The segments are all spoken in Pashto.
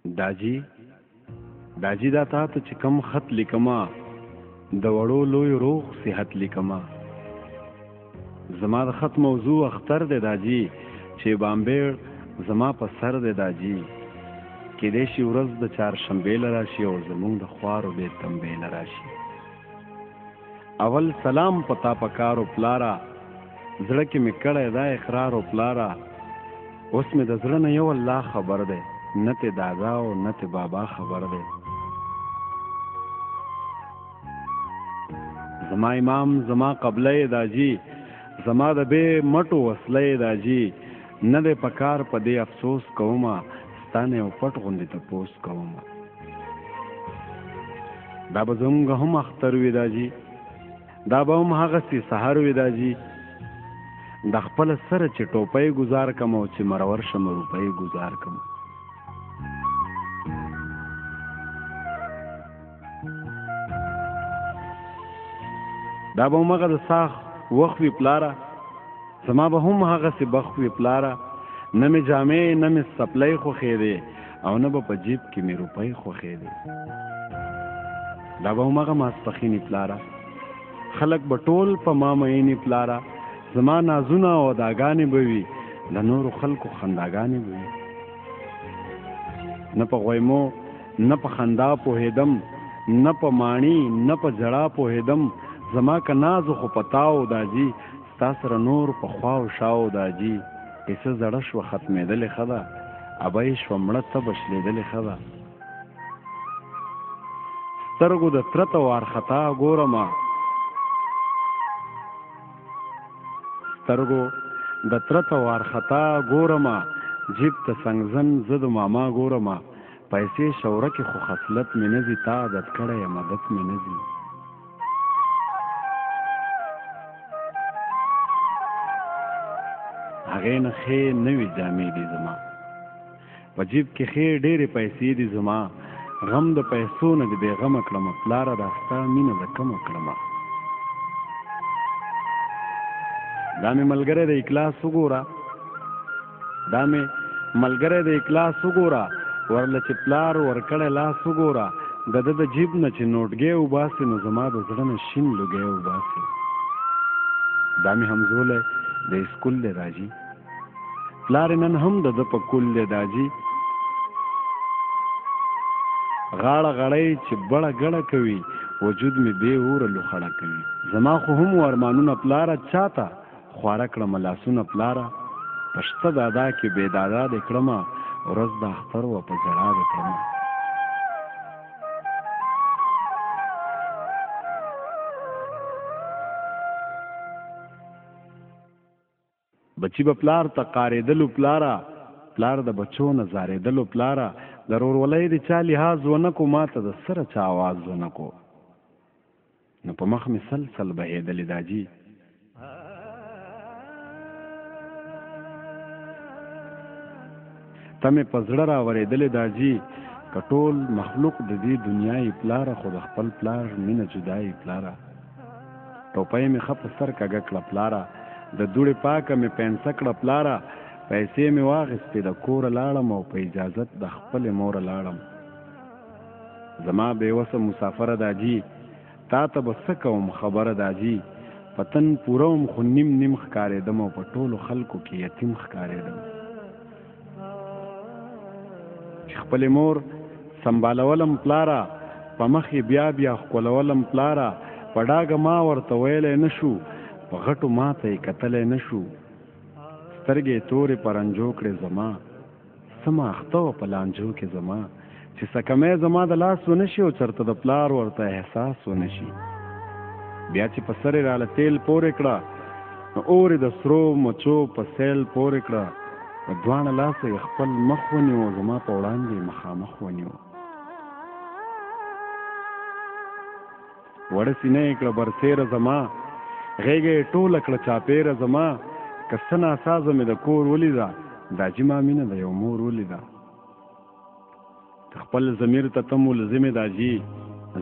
داجی دا تا ته چې کم خط لیکما د وړو لوی روغ صحت لیکما. زما د خط موضوع اختر دی داجی چې بامبیر زما په سر دی داجی. کېدای شي ورځ د چهارشنبې له راشي او زمونږ د خوارو بې تنبې له راشي. اول سلام پتا پکارو پلارا زړه کې مې کړی دا اقرار او پلارا. اوس مې د زړه نه یو الله خبر دی نه ته دادا او نه ته بابا خبر دی. زما امام زما قبله داجی زما د بے مټو وصله داجی. نه د پکار په دې افسوس کوما ستانه او پټ غوندې ته پوس کوما. دا به زموږ هم اختر وي داجی دا به هم هغسې سهار وي داجی. د خپل سره چې ټوپۍ گزار کم او چې مرور شم روپۍ گزار کم. دا به هم هغه د ساخ وخت وي پلاره زما به هم هغسې بخت وي پلاره. نه مې جامې نه مې سپلی خوښېدې او نه به په جیب کې مې روپۍ خوښېدې. دا به هم هغه ماسپښینې پلاره خلک به ټول په ما مینې پلاره. زما نازونه او اداګانې به وي د نورو خلکو خنداګانې به وي. نه په غویمو نه په خندا پوهېدم نه په ماڼي نه په ژړا پوهېدم. زما که نازو خو پتاو داجی ستا سره نور په خواو شاو داجی. کیسه زړه شوه ختمېدلې ښه ده ابۍ شوه مړه ته بشلېدلې ښه ده. سترګو د تره ته وارخطا ګورمه سترګو د تره ته وارخطا ګورمه. جیب ته سنګزن زه د ماما ګورمه. پیسې شوره کې خو خصلت مې نه ځي تا عادت کړی یم عادت مې نه ځي. هغې نه ښې نوې جامې دي زما په جیب کې ښې ډېرې پیسې دي زما. غم د پیسو نه دې بېغمه کړمه پلاره دا ستا مینه د کمه کړمه. دا مې ملګری د اکلاس وګوره ورله چې پلار ورکړی لاس وګوره. د ده د جیب نه چې نوټګۍ وباسي نو زما د زړه نه شین لوګی وباسي. دا مې همزولی د اسکول دی داجی پلار نن هم د ده په کول دی داجی. غاړه غړی چې بړه ګړه کوي وجود مې بې اوره لوخړه کوي. زما خو هم ارمانونه پلاره چاته خواره کړمه لاسونه پلاره. پشته دادا کې بې دادا دې کړمه ورځ د اختر وه په ژړا دې کړمه. بچی به پلار ته قارېدلو پلاره پلار د بچو نه زارېدلو پلاره. د ورورولۍ د چا لحاظ ونه کو ما ته د سره چا آواز ونه کو. نو په مخ مې سلسل بهېدلې داجی. ته مې په زړه راورېدلې داجی. که ټول مخلوق د دې دنیای پلاره خو د خپل پلار مینه جدایي پلاره. ټوپۍ مې ښه په سر کږه کړه پلاره. د دوړې پاکه مې پینسه کړه پلاره. پیسې مې واخیستې د کوره لاړم او په اجازت د خپلې موره لاړم. زما بېوسه مسافره داجی تا ته به څه کوم خبره داجی. په تن پوره وم خو نیم نیم ښکارېدم او په ټولو خلکو کې یتیم ښکارېدم. چې خپلې مور سنبالولم پلاره په مخ یې بیا بیا ښکلولم پلاره. په ډاګه ما ورته ویلی نه شو په غټو ماته یې کتلی نه شو. سترګې تورې پرنجو کړې زما سمه اخته وه په لانجو کې زما. چې سکمی زما د لاس ونه شي او چېرته د پلار ورته احساس ونه شي. بیا چې په سر یې راله تیل پورې کړه نو اور یې د سرو مچو په سیل پورې کړه. په دواړه لاسه یې خپل مخ ونیو زما په وړاندې یې مخامخ ونیو. وړه سینه یې کړه برسېره زما غېږه یې ټوله کړه چاپېره زما. که څه ناسازه مې د کور ولیده داجي ما مینه د یو مور ولیده. خپل ضمیر ته ته ملزمې داجي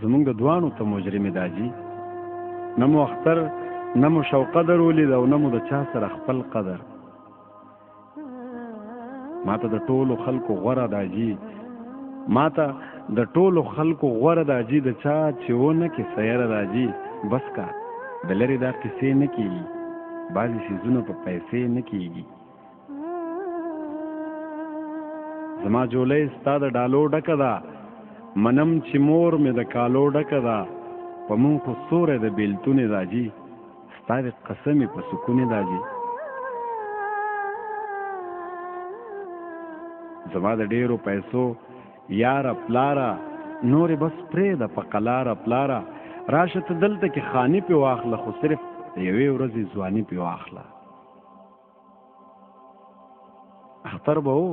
زمونږ د دواړو ته مجرمې داجي. نه مو اختر نه مو شوقدر ولید او نه مو د چا سره خپل قدر. ما ته د ټولو خلکو غوره داجي ما ته د ټولو خلکو غوره د اجي د چا چې ونه کې سیره د اجي بس کا د لرې دا قصې نه کېږي بعضې څیزونه په پیسې نه کېږي زما جولۍ ستا د ډالو ډکه ده منم چې مور مې د کالو ډکه ده په مونږ خو سوری د بېلتونې د اجي ستا د قسمې په سکونې د اجي زما د ډېرو پیسو یاره پلاره نورې بس پرېږده په قلاره پلاره راشه ته دلته کې خاني پې واخله خو صرف د یوې ورځې ځواني پې واخله اختر به و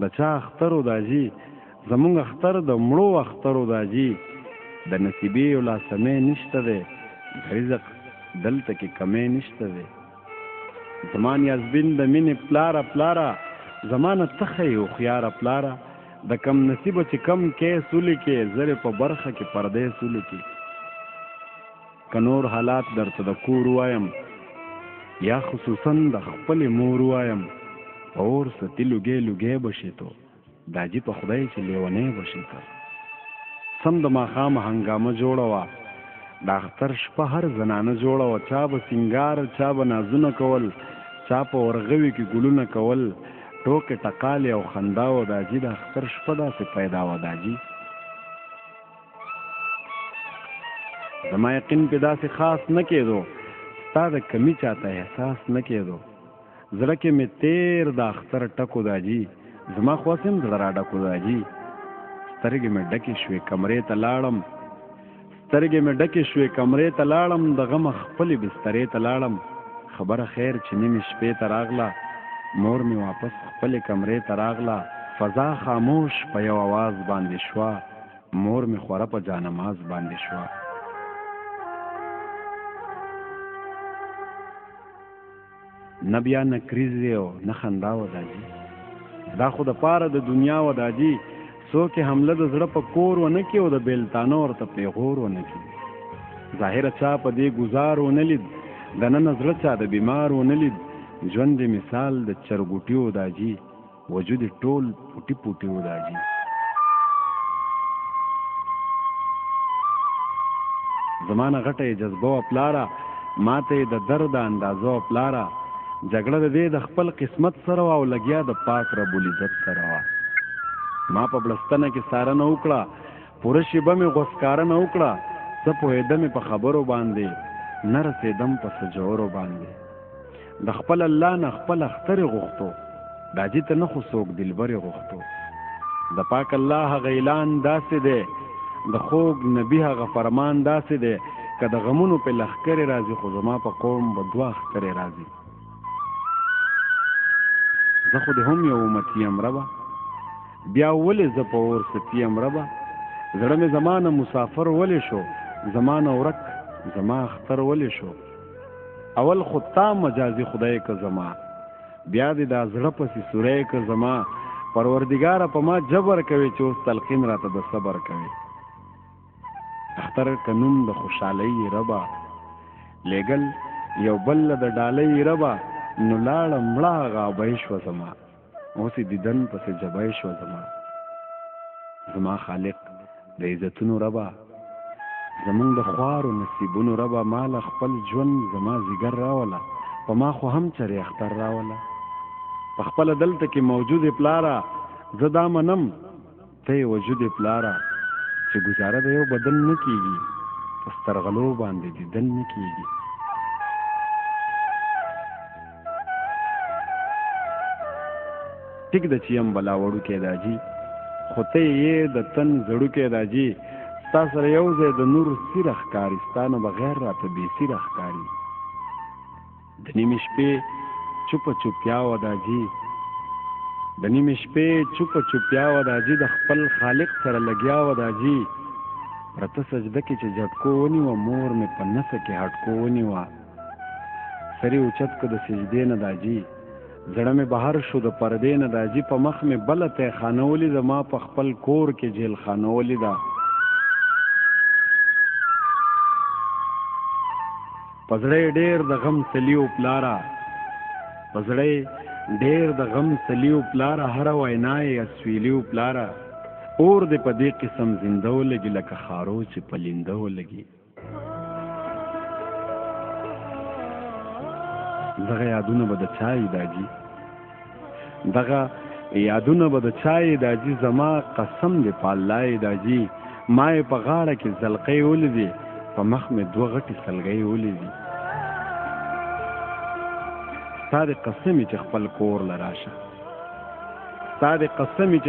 د چا اختر و د اجي زمونږ اختر د مړو اختر و د اجي د نصیبې یو لاسمی نشته دی د رزق دلته کې کمی نشته دی زما نیازبین د مینې پلاره پلاره زما نه تخه یې هوښیاره پلاره د کم نصیبه چې کم کې سولې کې زرې په برخه کې پردې سولې کې که نور حالات درته د کور وایم یا خصوصا د خپلې مور وایم په اور ستی لوګې لوګې بشي تو دا جي په خدای چې لیونی بشي ته سم د ماښامه هنګامه جوړه وه د اختر شپه هر زنانه جوړه وه چا به سینګار چا به نازونه کول چا په ورغوي کې ګلونه کول ټوکې ټقالې او خندا وه د اجي د اختر شپه داسې پیدا وه د اجي زما یقین پې داسې خاص نه کېدو ستا د کمی چاته احساس نه کېدو زړه کې مې تیر د اختر ټکو د اجي زما خو هسې هم زړه را ډکو د اجي سترګې مې ډکې شوې کمرې ته لاړم ته لاړم د غمه خپلې بسترې ته لاړم خبره خیر چې نیمې شپې ته راغله مور مې واپس خپلې کمرې ته راغله فضا خاموش په یو اواز باندې شوه مور مې خوره په جانماز باندې شوه نه بیا نه کریز دی او نه خندا و داجي دا خو د پاره د دنیا و داجي څوک یې حمله د زړه په کور ونه کړي او د بېلتانه ورته پیغور ونه کړي ظاهره چا په دې ګزار ونه لید دننه زړه چا د بیمار ونه لید ژوند مثال د چرګوټي و داجي وجود ټول پوټي پوټي و داجي زمانه غټه جذبه و پلاره ماته د درد اندازو پلاره جګړه د دې د خپل قسمت سره او لګیا د پاک رب العزت سره وه ما په بړستنه کې ساره نه وکړه پوره شیبه مې غوسکاره نه وکړه څه پوهېدمې په خبرو باندې نه رسېدم په سجورو باندې د خپل الله نه خپل اخترې غوښتو دا جي ته نه خو څوک دلبرې غوښتو د پاک الله هغه اعلان داسې دی د خوږ نبي هغه فرمان داسې دی که د غمونو په لښکرې راځي خو زما په قوم به دوه اخترې راځي زه خو د هم یو امتي یم ربه بیا ولې زه په اور ستی یم ربه زړه مې زما نه مسافر ولې شو زما نه ورک زما اختر ولې شو اول خو تا مجازي خدای که زما بیا دې دا زړه پسې سوری که زما پروردګاره په ما جبر کوي چې اوس تلقین راته د صبر کوي اختر که نوم د خوشحالۍ ربه لیږل یو بل د ډالۍ ربه نو لاړه مړه هغه ابۍ شوه زما اوس یې دیدن پسې جبۍ شوه زما خالق د عزتونو ربه زمونږ د خوارو نصیبونو ربه ما له خپل ژوند زما ځیګر راوله په ما خو هم چرې اختر راوله په خپله دلته کې موجود پلاره زه دا منم ته یې وجود پلاره چې ګزاره د یو بدن نه کېږي په سترغلو باندې دیدن نه کېږي ټیک د چې یم بلا وړوکی داجي خو ته یې د تن زړوکی داجي ستا سره یو ځای د نور سیره ښکاري ستا نه بغیر راته بې سیره ښکاري د نیمې شپې چوپه چوپیا وه داجي د نیمې شپې چوپه چوپیا وه داجي د خپل خالق سره لګیا وه داجي پرته سجده کې چې جټکو ونیوه مور مې په نسه کې هټکو ونیوه سرې اوچت که د سجدې نه داجي زړه مې بهر شو د پردې نه داجي په مخ مې بله تیخانه ولیده ما په خپل کور کې جیلخانه ولیده په زړه یې ډېر د غم سلیو پلاره په زړه یې ډېر د غم سلیو پلاره هره وینا یې اسویلیو پلاره اور دې په دې قسم زنده ولګي لکه خارو چې په لینده ولګي. دغه یادونه به د چای داجي زما قسم دې په الله داجي. ما یې په غاړه کې زلقۍ ولیدې، په مخ مې 2 غټې سلګۍ ولیدې. ستا دې قسمې چې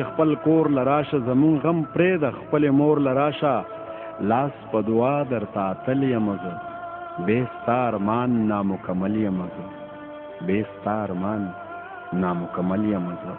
خپل کور لراشه، زمون غم پرېږده خپلې مور لراشه. لاس په دعا درته اتل یم زه، بې ستا ارمان نامکمل یم زه.